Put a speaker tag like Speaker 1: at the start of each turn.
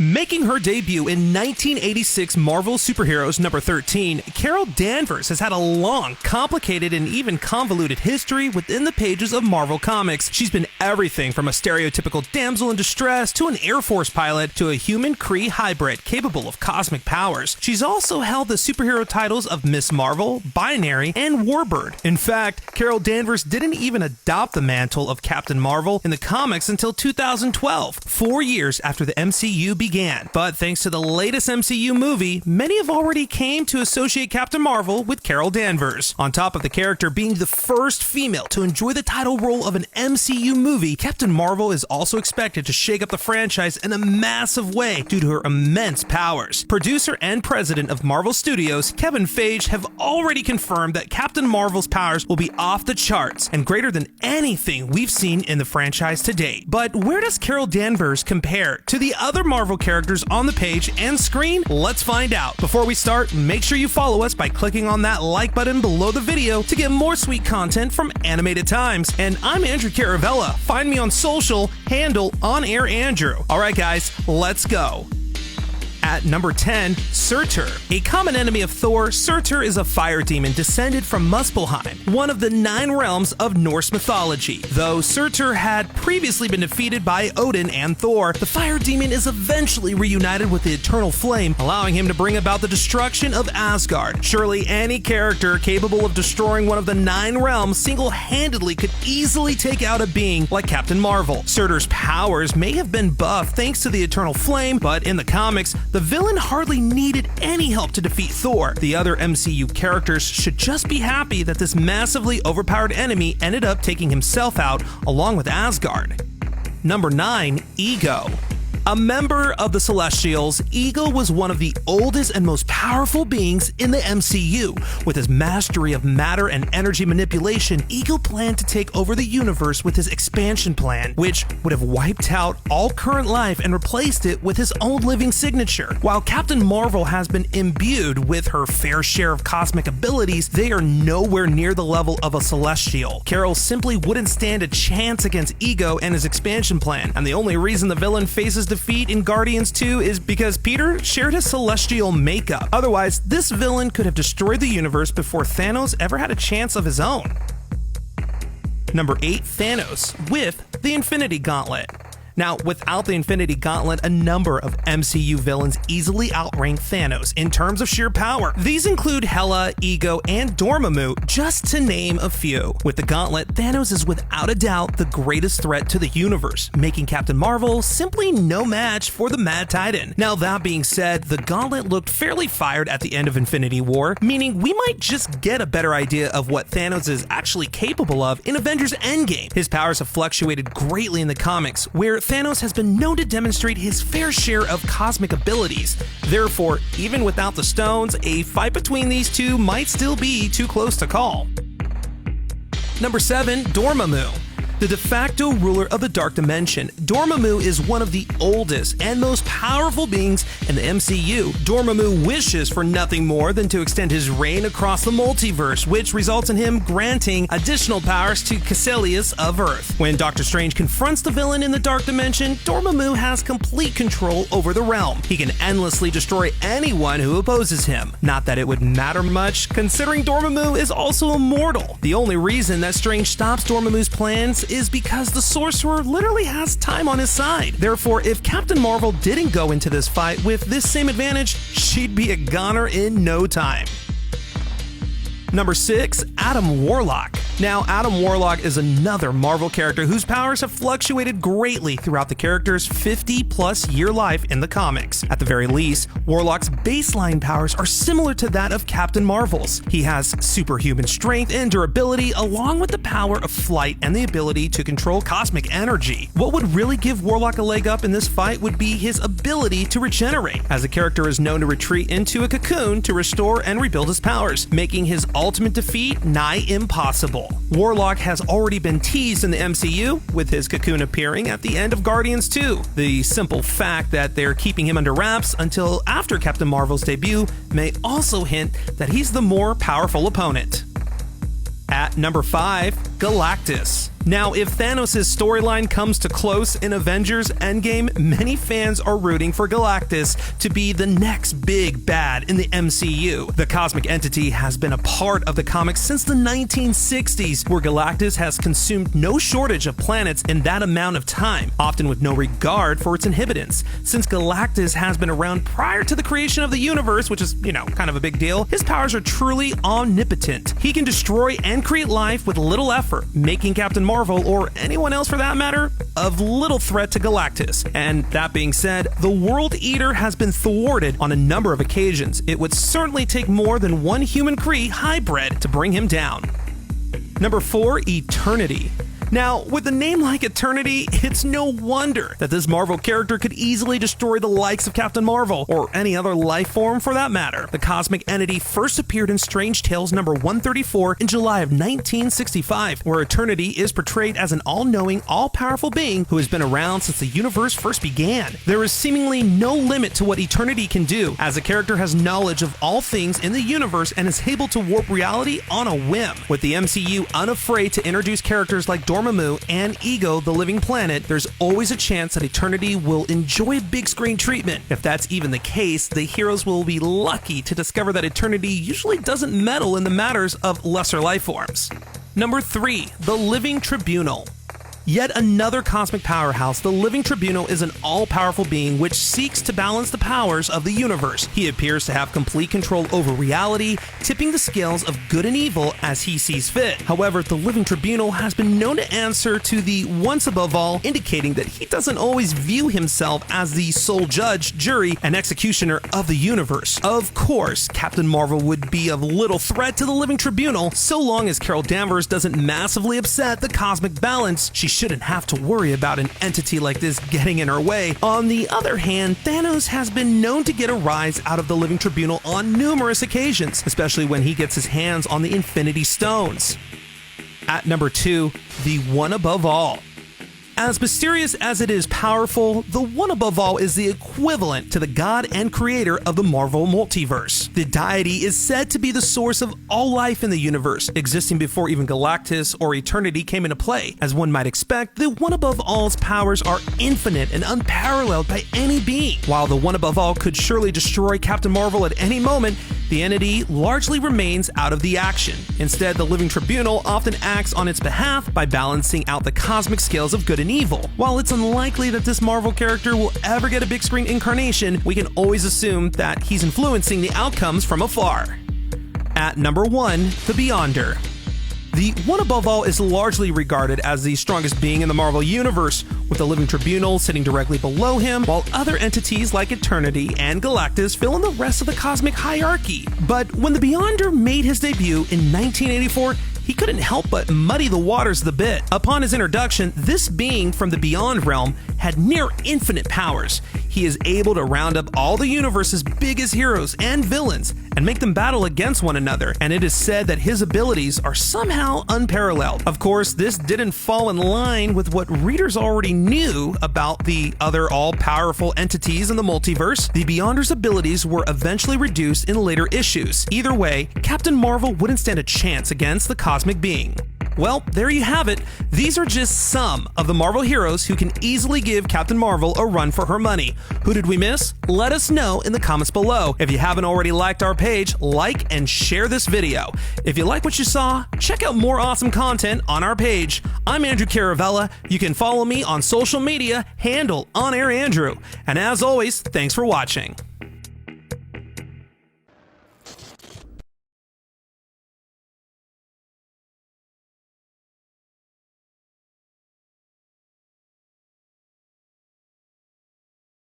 Speaker 1: Making her debut in 1986 Marvel Superheroes number 13, Carol Danvers has had a long, complicated, and even convoluted history within the pages of Marvel Comics. She's been everything from a stereotypical damsel in distress to an Air Force pilot to a human-Kree hybrid capable of cosmic powers. She's also held the superhero titles of Miss Marvel, Binary, and Warbird. In fact, Carol Danvers didn't even adopt the mantle of Captain Marvel in the comics until 2012, 4 years after the MCU began. But thanks to the latest MCU movie, many have already came to associate Captain Marvel with Carol Danvers. On top of the character being the first female to enjoy the title role of an MCU movie, Captain Marvel is also expected to shake up the franchise in a massive way due to her immense powers. Producer and president of Marvel Studios, Kevin Feige, have already confirmed that Captain Marvel's powers will be off the charts and greater than anything we've seen in the franchise to date. But where does Carol Danvers compare to the other Marvel characters on the page and screen? Let's find out. Before we start, make sure you follow us by clicking on that like button below the video to get more sweet content from Animated Times. And I'm Andrew Caravella. Find me on social, handle OnAirAndrew. Alright guys, let's go. At number 10, Surtur. A common enemy of Thor, Surtur is a fire demon descended from Muspelheim, one of the 9 realms of Norse mythology. Though Surtur had previously been defeated by Odin and Thor, the fire demon is eventually reunited with the Eternal Flame, allowing him to bring about the destruction of Asgard. Surely any character capable of destroying one of the 9 realms single-handedly could easily take out a being like Captain Marvel. Surtur's powers may have been buffed thanks to the Eternal Flame, but in the comics, the villain hardly needed any help to defeat Thor. The other MCU characters should just be happy that this massively overpowered enemy ended up taking himself out along with Asgard. Number 9, Ego. A member of the Celestials, Ego was one of the oldest and most powerful beings in the MCU. With his mastery of matter and energy manipulation, Ego planned to take over the universe with his expansion plan, which would have wiped out all current life and replaced it with his own living signature. While Captain Marvel has been imbued with her fair share of cosmic abilities, they are nowhere near the level of a Celestial. Carol simply wouldn't stand a chance against Ego and his expansion plan, and the only reason the villain faces defeat in Guardians 2 is because Peter shared his celestial makeup. Otherwise, this villain could have destroyed the universe before Thanos ever had a chance of his own. Number 8, Thanos, with the Infinity Gauntlet. Now, without the Infinity Gauntlet, a number of MCU villains easily outrank Thanos in terms of sheer power. These include Hela, Ego, and Dormammu, just to name a few. With the Gauntlet, Thanos is without a doubt the greatest threat to the universe, making Captain Marvel simply no match for the Mad Titan. Now, that being said, the Gauntlet looked fairly fired at the end of Infinity War, meaning we might just get a better idea of what Thanos is actually capable of in Avengers Endgame. His powers have fluctuated greatly in the comics, where Thanos has been known to demonstrate his fair share of cosmic abilities. Therefore, even without the stones, a fight between these two might still be too close to call. Number 7, Dormammu. The de facto ruler of the Dark Dimension, Dormammu is one of the oldest and most powerful beings in the MCU. Dormammu wishes for nothing more than to extend his reign across the multiverse, which results in him granting additional powers to Caecilius of Earth. When Doctor Strange confronts the villain in the Dark Dimension, Dormammu has complete control over the realm. He can endlessly destroy anyone who opposes him. Not that it would matter much, considering Dormammu is also immortal. The only reason that Strange stops Dormammu's plans is because the sorcerer literally has time on his side. Therefore, if Captain Marvel didn't go into this fight with this same advantage, she'd be a goner in no time. Number 6, Adam Warlock. Now, Adam Warlock is another Marvel character whose powers have fluctuated greatly throughout the character's 50-plus year life in the comics. At the very least, Warlock's baseline powers are similar to that of Captain Marvel's. He has superhuman strength and durability, along with the power of flight and the ability to control cosmic energy. What would really give Warlock a leg up in this fight would be his ability to regenerate, as the character is known to retreat into a cocoon to restore and rebuild his powers, making his ultimate defeat nigh impossible. Warlock has already been teased in the MCU, with his cocoon appearing at the end of Guardians 2. The simple fact that they're keeping him under wraps until after Captain Marvel's debut may also hint that he's the more powerful opponent. At number 5, Galactus. Now, if Thanos' storyline comes to close in Avengers Endgame, many fans are rooting for Galactus to be the next big bad in the MCU. The cosmic entity has been a part of the comics since the 1960s, where Galactus has consumed no shortage of planets in that amount of time, often with no regard for its inhabitants. Since Galactus has been around prior to the creation of the universe, which is, kind of a big deal, his powers are truly omnipotent. He can destroy and create life with little effort, making Captain Marvel, or anyone else for that matter, of little threat to Galactus. And that being said, the World Eater has been thwarted on a number of occasions. It would certainly take more than one human Kree hybrid to bring him down. Number 4, Eternity. Now, with a name like Eternity, it's no wonder that this Marvel character could easily destroy the likes of Captain Marvel, or any other life form for that matter. The cosmic entity first appeared in Strange Tales number 134 in July of 1965, where Eternity is portrayed as an all-knowing, all-powerful being who has been around since the universe first began. There is seemingly no limit to what Eternity can do, as the character has knowledge of all things in the universe and is able to warp reality on a whim. With the MCU unafraid to introduce characters like Dormammu and Ego, the Living Planet, there's always a chance that Eternity will enjoy big screen treatment. If that's even the case, the heroes will be lucky to discover that Eternity usually doesn't meddle in the matters of lesser life forms. Number 3, the Living Tribunal. Yet another cosmic powerhouse, the Living Tribunal is an all-powerful being which seeks to balance the powers of the universe. He appears to have complete control over reality, tipping the scales of good and evil as he sees fit. However, the Living Tribunal has been known to answer to the once above all, indicating that he doesn't always view himself as the sole judge, jury, and executioner of the universe. Of course, Captain Marvel would be of little threat to the Living Tribunal, so long as Carol Danvers doesn't massively upset the cosmic balance. She shouldn't have to worry about an entity like this getting in her way. On the other hand, Thanos has been known to get a rise out of the Living Tribunal on numerous occasions, especially when he gets his hands on the Infinity Stones. At number 2, the One Above All. As mysterious as it is powerful, the One Above All is the equivalent to the god and creator of the Marvel multiverse. The deity is said to be the source of all life in the universe, existing before even Galactus or Eternity came into play. As one might expect, the One Above All's powers are infinite and unparalleled by any being. While the One Above All could surely destroy Captain Marvel at any moment, the entity largely remains out of the action. Instead, the Living Tribunal often acts on its behalf by balancing out the cosmic scales of good and evil. While it's unlikely that this Marvel character will ever get a big screen incarnation, we can always assume that he's influencing the outcomes from afar. At number 1, the Beyonder. The One Above All is largely regarded as the strongest being in the Marvel Universe, with the Living Tribunal sitting directly below him, while other entities like Eternity and Galactus fill in the rest of the cosmic hierarchy. But when the Beyonder made his debut in 1984, he couldn't help but muddy the waters a bit. Upon his introduction, this being from the Beyond realm had near infinite powers. He is able to round up all the universe's biggest heroes and villains and make them battle against one another, and it is said that his abilities are somehow unparalleled. Of course, this didn't fall in line with what readers already knew about the other all-powerful entities in the multiverse. The Beyonder's abilities were eventually reduced in later issues. Either way, Captain Marvel wouldn't stand a chance against the cosmic being. Well, there you have it. These are just some of the Marvel heroes who can easily give Captain Marvel a run for her money. Who did we miss? Let us know in the comments below. If you haven't already liked our page, like and share this video. If you like what you saw, check out more awesome content on our page. I'm Andrew Caravella. You can follow me on social media, handle OnAirAndrew. And as always, thanks for watching.